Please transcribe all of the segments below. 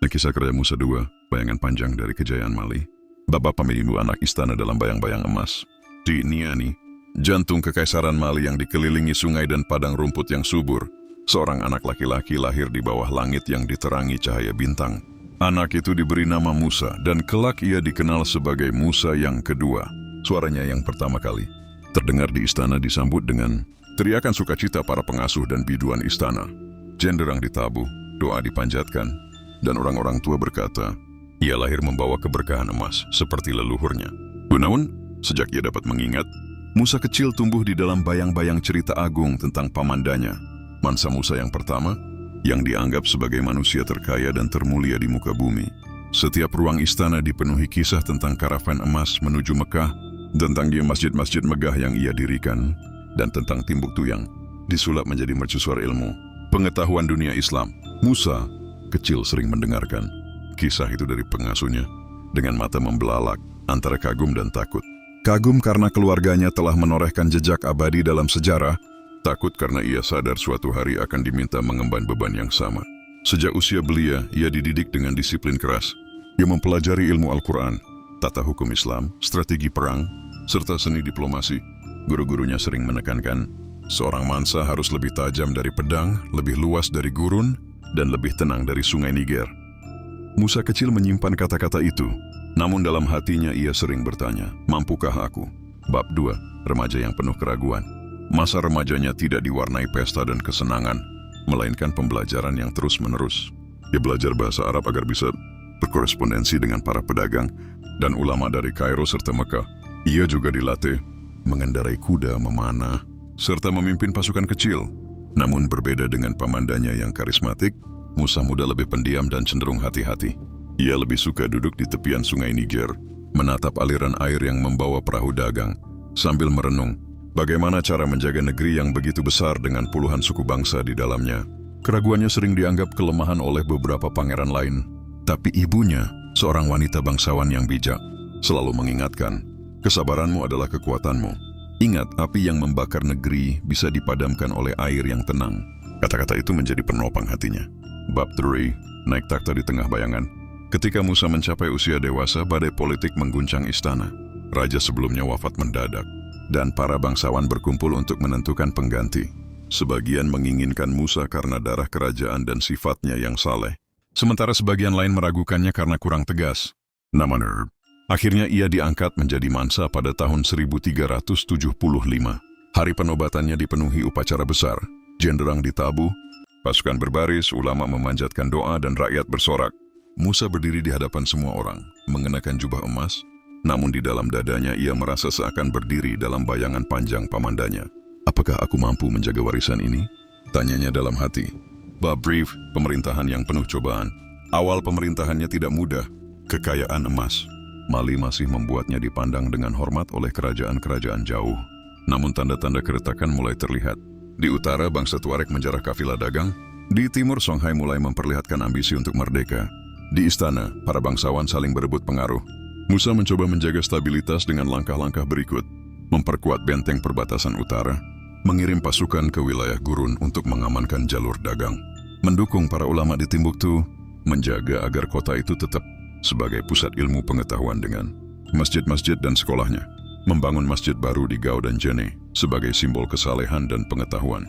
Kisah Kerja Musa 2, bayangan panjang dari kejayaan Mali. Bapak pemimpin anak istana dalam bayang-bayang emas. Di Niani, jantung kekaisaran Mali yang dikelilingi sungai dan padang rumput yang subur. Seorang anak laki-laki lahir di bawah langit yang diterangi cahaya bintang. Anak itu diberi nama Musa dan kelak ia dikenal sebagai Musa yang kedua. Suaranya yang pertama kali terdengar di istana disambut dengan teriakan sukacita para pengasuh dan biduan istana. Jenderang ditabuh, doa dipanjatkan, dan orang-orang tua berkata, ia lahir membawa keberkahan emas seperti leluhurnya. Namun, sejak ia dapat mengingat, Musa kecil tumbuh di dalam bayang-bayang cerita agung tentang pamandanya, Mansa Musa yang pertama, yang dianggap sebagai manusia terkaya dan termulia di muka bumi. Setiap ruang istana dipenuhi kisah tentang karavan emas menuju Mekah, tentang masjid-masjid megah yang ia dirikan, dan tentang Timbuktu yang disulap menjadi mercusuar ilmu pengetahuan dunia Islam. Musa kecil sering mendengarkan kisah itu dari pengasuhnya dengan mata membelalak antara kagum dan takut. Kagum karena keluarganya telah menorehkan jejak abadi dalam sejarah, takut karena ia sadar suatu hari akan diminta mengemban beban yang sama. Sejak usia belia, ia dididik dengan disiplin keras. Ia mempelajari ilmu Al-Quran, tata hukum Islam, strategi perang, serta seni diplomasi. Guru-gurunya sering menekankan, seorang mansa harus lebih tajam dari pedang, lebih luas dari gurun, dan lebih tenang dari sungai Niger. Musa kecil menyimpan kata-kata itu, namun dalam hatinya ia sering bertanya, mampukah aku? Bab 2, remaja yang penuh keraguan. Masa remajanya tidak diwarnai pesta dan kesenangan, melainkan pembelajaran yang terus-menerus. Ia belajar bahasa Arab agar bisa berkorespondensi dengan para pedagang dan ulama dari Kairo serta Mekah. Ia juga dilatih mengendarai kuda, memanah, serta memimpin pasukan kecil. Namun berbeda dengan pamandanya yang karismatik, Musa muda lebih pendiam dan cenderung hati-hati. Ia lebih suka duduk di tepian sungai Niger, menatap aliran air yang membawa perahu dagang, sambil merenung bagaimana cara menjaga negeri yang begitu besar dengan puluhan suku bangsa di dalamnya. Keraguannya sering dianggap kelemahan oleh beberapa pangeran lain, tapi ibunya, seorang wanita bangsawan yang bijak, selalu mengingatkan, kesabaranmu adalah kekuatanmu. Ingat, api yang membakar negeri bisa dipadamkan oleh air yang tenang. Kata-kata itu menjadi penopang hatinya. Bab 3, naik takhta di tengah bayangan. Ketika Musa mencapai usia dewasa, badai politik mengguncang istana. Raja sebelumnya wafat mendadak, dan para bangsawan berkumpul untuk menentukan pengganti. Sebagian menginginkan Musa karena darah kerajaan dan sifatnya yang saleh, sementara sebagian lain meragukannya karena kurang tegas. Namun, akhirnya ia diangkat menjadi mansa pada tahun 1375. Hari penobatannya dipenuhi upacara besar. Jenderang ditabuh, pasukan berbaris, ulama memanjatkan doa, dan rakyat bersorak. Musa berdiri di hadapan semua orang, mengenakan jubah emas, namun di dalam dadanya ia merasa seakan berdiri dalam bayangan panjang pamandanya. Apakah aku mampu menjaga warisan ini? Tanyanya dalam hati. Bab brief, pemerintahan yang penuh cobaan. Awal pemerintahannya tidak mudah. Kekayaan emas Mali masih membuatnya dipandang dengan hormat oleh kerajaan-kerajaan jauh. Namun tanda-tanda keretakan mulai terlihat. Di utara, bangsa Tuareg menjarah kafilah dagang. Di timur, Songhai mulai memperlihatkan ambisi untuk merdeka. Di istana, para bangsawan saling berebut pengaruh. Musa mencoba menjaga stabilitas dengan langkah-langkah berikut. Memperkuat benteng perbatasan utara, mengirim pasukan ke wilayah gurun untuk mengamankan jalur dagang, mendukung para ulama di Timbuktu, menjaga agar kota itu tetap sebagai pusat ilmu pengetahuan dengan masjid-masjid dan sekolahnya, membangun masjid baru di Gao dan Jene sebagai simbol kesalehan dan pengetahuan,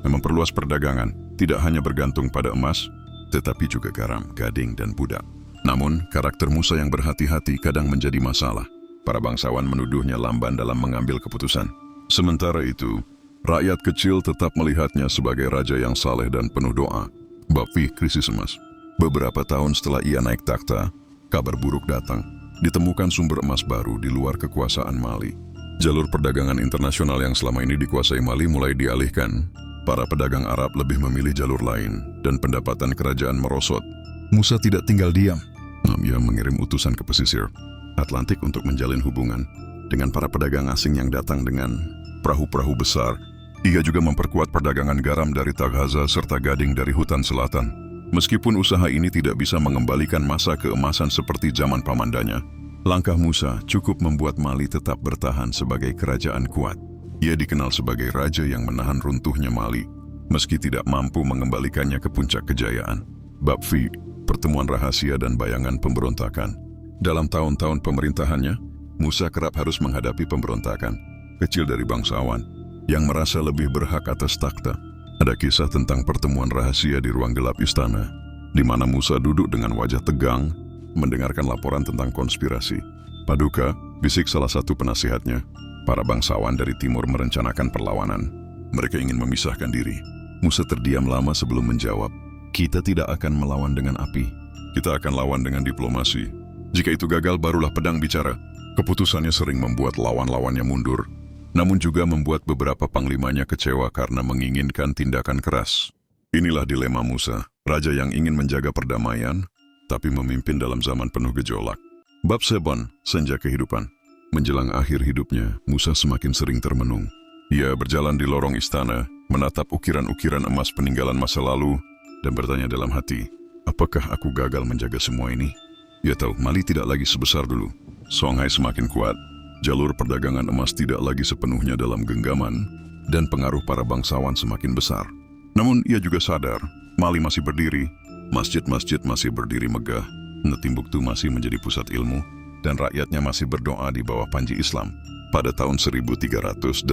memperluas perdagangan, tidak hanya bergantung pada emas, tetapi juga garam, gading, dan budak. Namun, karakter Musa yang berhati-hati kadang menjadi masalah. Para bangsawan menuduhnya lamban dalam mengambil keputusan. Sementara itu, rakyat kecil tetap melihatnya sebagai raja yang saleh dan penuh doa. Bab krisis emas. Beberapa tahun setelah ia naik takhta, kabar buruk datang. Ditemukan sumber emas baru di luar kekuasaan Mali. Jalur perdagangan internasional yang selama ini dikuasai Mali mulai dialihkan. Para pedagang Arab lebih memilih jalur lain, dan pendapatan kerajaan merosot. Musa tidak tinggal diam. Ia mengirim utusan ke pesisir Atlantik untuk menjalin hubungan dengan para pedagang asing yang datang dengan perahu-perahu besar. Ia juga memperkuat perdagangan garam dari Taghaza serta gading dari hutan selatan. Meskipun usaha ini tidak bisa mengembalikan masa keemasan seperti zaman pamandanya, langkah Musa cukup membuat Mali tetap bertahan sebagai kerajaan kuat. Ia dikenal sebagai raja yang menahan runtuhnya Mali, meski tidak mampu mengembalikannya ke puncak kejayaan. Bab pertemuan rahasia dan bayangan pemberontakan. Dalam tahun-tahun pemerintahannya, Musa kerap harus menghadapi pemberontakan kecil dari bangsawan yang merasa lebih berhak atas takhta. Ada kisah tentang pertemuan rahasia di ruang gelap istana, di mana Musa duduk dengan wajah tegang, mendengarkan laporan tentang konspirasi. Paduka, bisik salah satu penasihatnya, para bangsawan dari timur merencanakan perlawanan. Mereka ingin memisahkan diri. Musa terdiam lama sebelum menjawab, "Kita tidak akan melawan dengan api. Kita akan lawan dengan diplomasi. Jika itu gagal, barulah pedang bicara." Keputusannya sering membuat lawan-lawannya mundur, namun juga membuat beberapa panglimanya kecewa karena menginginkan tindakan keras. Inilah dilema Musa, raja yang ingin menjaga perdamaian, tapi memimpin dalam zaman penuh gejolak. Bab 7, Senja Kehidupan. Menjelang akhir hidupnya, Musa semakin sering termenung. Ia berjalan di lorong istana, menatap ukiran-ukiran emas peninggalan masa lalu, dan bertanya dalam hati, apakah aku gagal menjaga semua ini? Ia tahu Mali tidak lagi sebesar dulu. Songhai semakin kuat, jalur perdagangan emas tidak lagi sepenuhnya dalam genggaman, dan pengaruh para bangsawan semakin besar. Namun ia juga sadar, Mali masih berdiri, masjid-masjid masih berdiri megah, Timbuktu masih menjadi pusat ilmu, dan rakyatnya masih berdoa di bawah panji Islam. Pada tahun 1387,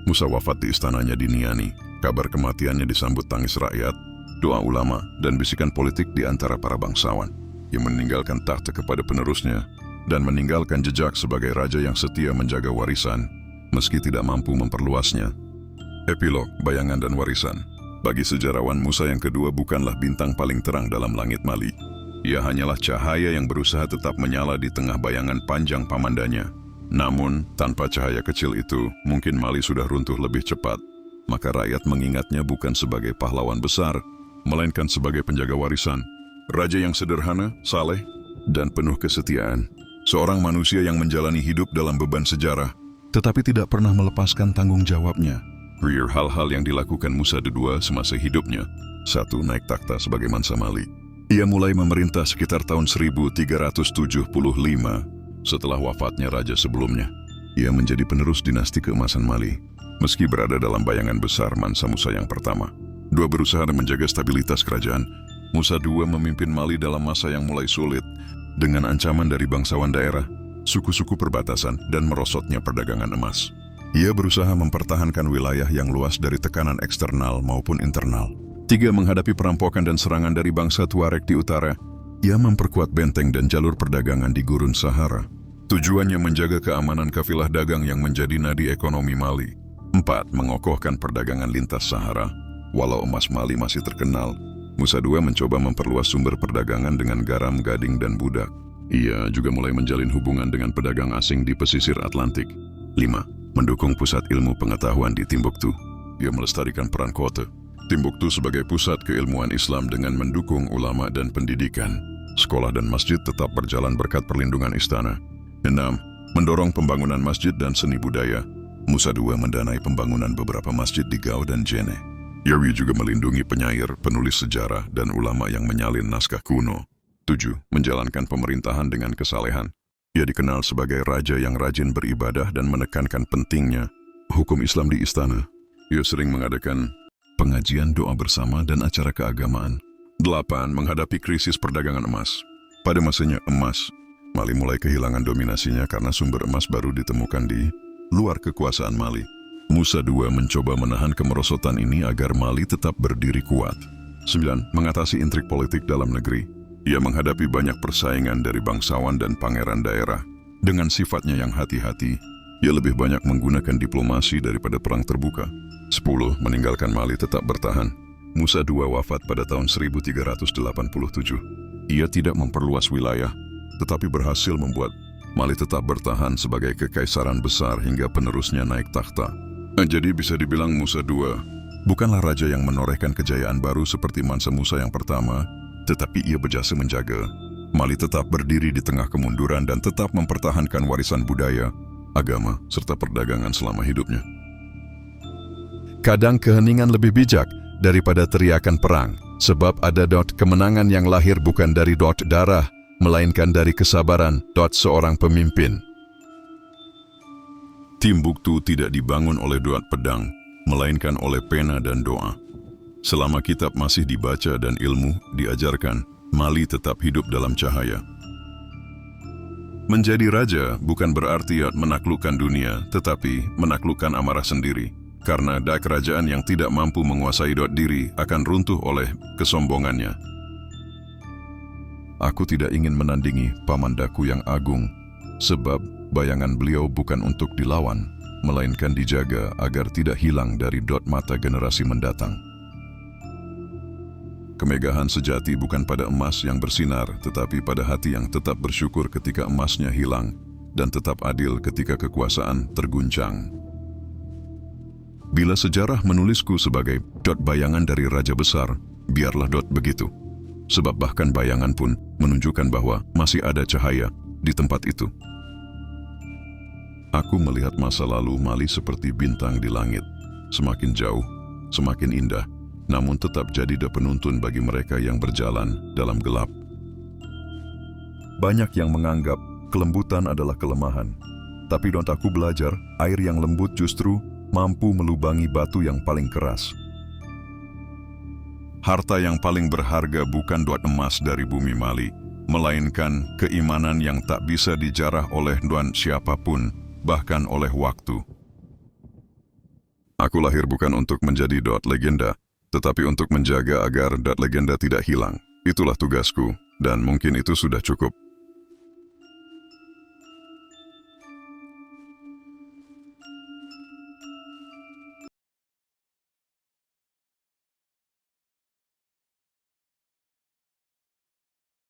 Musa wafat di istananya di Niani. Kabar kematiannya disambut tangis rakyat, doa ulama, dan bisikan politik di antara para bangsawan. Ia meninggalkan takhta kepada penerusnya, dan meninggalkan jejak sebagai raja yang setia menjaga warisan, meski tidak mampu memperluasnya. Epilog, bayangan dan warisan. Bagi sejarawan, Musa yang kedua bukanlah bintang paling terang dalam langit Mali. Ia hanyalah cahaya yang berusaha tetap menyala di tengah bayangan panjang pamandanya. Namun, tanpa cahaya kecil itu, mungkin Mali sudah runtuh lebih cepat. Maka rakyat mengingatnya bukan sebagai pahlawan besar, melainkan sebagai penjaga warisan. Raja yang sederhana, saleh, dan penuh kesetiaan. Seorang manusia yang menjalani hidup dalam beban sejarah, tetapi tidak pernah melepaskan tanggung jawabnya. Hal-hal yang dilakukan Musa II semasa hidupnya. 1. Naik takhta sebagai Mansa Mali. Ia mulai memerintah sekitar tahun 1375 setelah wafatnya raja sebelumnya. Ia menjadi penerus dinasti keemasan Mali. Meski berada dalam bayangan besar Mansa Musa yang pertama, dua berusaha menjaga stabilitas kerajaan. Musa II memimpin Mali dalam masa yang mulai sulit, dengan ancaman dari bangsawan daerah, suku-suku perbatasan, dan merosotnya perdagangan emas. Ia berusaha mempertahankan wilayah yang luas dari tekanan eksternal maupun internal. 3. Menghadapi perampokan dan serangan dari bangsa Tuareg di utara, ia memperkuat benteng dan jalur perdagangan di Gurun Sahara. Tujuannya menjaga keamanan kafilah dagang yang menjadi nadi ekonomi Mali. 4. Mengokohkan perdagangan lintas Sahara. Walau emas Mali masih terkenal, Musa II mencoba memperluas sumber perdagangan dengan garam, gading, dan budak. Ia juga mulai menjalin hubungan dengan pedagang asing di pesisir Atlantik. 5. Mendukung pusat ilmu pengetahuan di Timbuktu. Ia melestarikan peran kota Timbuktu sebagai pusat keilmuan Islam dengan mendukung ulama dan pendidikan. Sekolah dan masjid tetap berjalan berkat perlindungan istana. 6. Mendorong pembangunan masjid dan seni budaya. Musa II mendanai pembangunan beberapa masjid di Gao dan Jene. Ia juga melindungi penyair, penulis sejarah, dan ulama yang menyalin naskah kuno. 7. Menjalankan pemerintahan dengan kesalehan. Ia dikenal sebagai raja yang rajin beribadah dan menekankan pentingnya hukum Islam di istana. Ia sering mengadakan pengajian doa bersama dan acara keagamaan. 8. Menghadapi krisis perdagangan emas. Pada masanya emas, Mali mulai kehilangan dominasinya karena sumber emas baru ditemukan di luar kekuasaan Mali. Musa II mencoba menahan kemerosotan ini agar Mali tetap berdiri kuat. 9. Mengatasi intrik politik dalam negeri. Ia menghadapi banyak persaingan dari bangsawan dan pangeran daerah. Dengan sifatnya yang hati-hati, ia lebih banyak menggunakan diplomasi daripada perang terbuka. 10. Meninggalkan Mali tetap bertahan. Musa II wafat pada tahun 1387. Ia tidak memperluas wilayah, tetapi berhasil membuat Mali tetap bertahan sebagai kekaisaran besar hingga penerusnya naik takhta. Jadi bisa dibilang Musa II bukanlah raja yang menorehkan kejayaan baru seperti Mansa Musa yang pertama, tetapi ia berjasa menjaga Mali tetap berdiri di tengah kemunduran dan tetap mempertahankan warisan budaya, agama, serta perdagangan selama hidupnya. Kadang keheningan lebih bijak daripada teriakan perang, sebab ada kemenangan yang lahir bukan dari darah, melainkan dari kesabaran seorang pemimpin. Timbuktu tidak dibangun oleh pedang, melainkan oleh pena dan doa. Selama kitab masih dibaca dan ilmu diajarkan, Mali tetap hidup dalam cahaya. Menjadi raja bukan berarti menaklukkan dunia, tetapi menaklukkan amarah sendiri. Karena kerajaan yang tidak mampu menguasai diri akan runtuh oleh kesombongannya. Aku tidak ingin menandingi pamandaku yang agung, sebab bayangan beliau bukan untuk dilawan, melainkan dijaga agar tidak hilang dari mata generasi mendatang. Kemegahan sejati bukan pada emas yang bersinar, tetapi pada hati yang tetap bersyukur ketika emasnya hilang, dan tetap adil ketika kekuasaan terguncang. Bila sejarah menulisku sebagai bayangan dari raja besar, biarlah begitu. Sebab bahkan bayangan pun menunjukkan bahwa masih ada cahaya di tempat itu. Aku melihat masa lalu Mali seperti bintang di langit, semakin jauh, semakin indah, namun tetap jadi penuntun bagi mereka yang berjalan dalam gelap. Banyak yang menganggap kelembutan adalah kelemahan, tapi aku belajar air yang lembut justru mampu melubangi batu yang paling keras. Harta yang paling berharga bukan emas dari bumi Mali, melainkan keimanan yang tak bisa dijarah oleh siapapun, bahkan oleh waktu. Aku lahir bukan untuk menjadi legenda, tetapi untuk menjaga agar legenda tidak hilang. Itulah tugasku, dan mungkin itu sudah cukup.